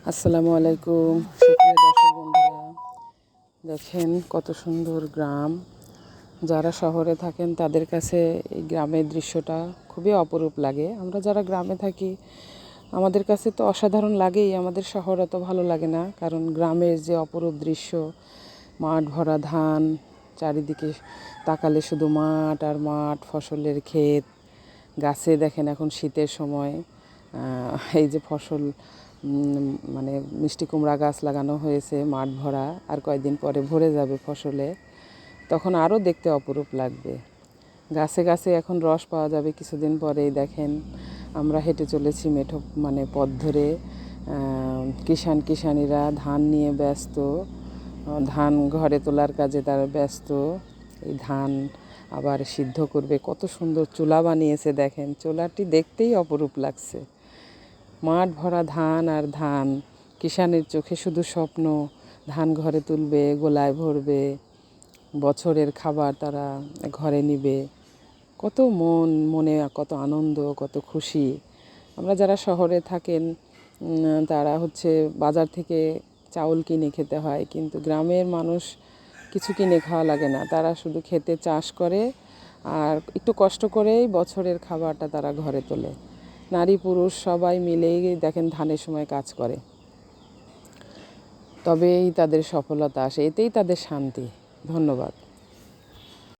আসসালামু আলাইকুম সুপ্রিয় দর্শক বন্ধুরা, দেখেন কত সুন্দর গ্রাম। যারা শহরে থাকেন তাদের কাছে এই গ্রামের দৃশ্যটা খুবই অপরূপ লাগে। আমরা যারা গ্রামে থাকি আমাদের কাছে তো অসাধারণ লাগেই, আমাদের শহর অত ভালো লাগে না। কারণ গ্রামের যে অপরূপ দৃশ্য, মাঠ ভরা ধান, চারিদিকে তাকালে শুধু মাঠ আর মাঠ, ফসলের ক্ষেত, গাছে দেখেন এখন শীতের সময় এই যে ফসল মানে মিষ্টি কুমড়া গাছ লাগানো হয়েছে মাঠ ভরা, আর কয়েকদিন পরে ভরে যাবে ফসলে, তখন আরও দেখতে অপরূপ লাগবে। গাছে গাছে এখন রস পাওয়া যাবে কিছুদিন পরেই। দেখেন আমরা হেঁটে চলেছি মেঠো পথ ধরে, কিষাণীরা ধান নিয়ে ব্যস্ত, ধান ঘরে তোলার কাজে তারা ব্যস্ত। এই ধান আবার সিদ্ধ করবে, কত সুন্দর চুলা বানিয়েছে দেখেন, চুলাটি দেখতেই অপরূপ লাগছে। মাঠ ভরা ধান আর ধান, কিষাণের চোখে শুধু স্বপ্ন, ধান ঘরে তুলবে, গোলায় ভরবে, বছরের খাবার তারা ঘরে নিবে। কত মনে কত আনন্দ, কত খুশি। আমরা যারা শহরে থাকেন তারা বাজার থেকে চাউল কিনে খেতে হয়, কিন্তু গ্রামের মানুষ কিছু কিনে খাওয়া লাগে না। তারা শুধু খেতে চাষ করে আর একটু কষ্ট করেই বছরের খাবারটা তারা ঘরে তোলে। নারী পুরুষ সবাই মিলেই দেখেন ধানের সময় কাজ করে, তবেই তাদের সফলতা আসে, এতেই তাদের শান্তি। ধন্যবাদ।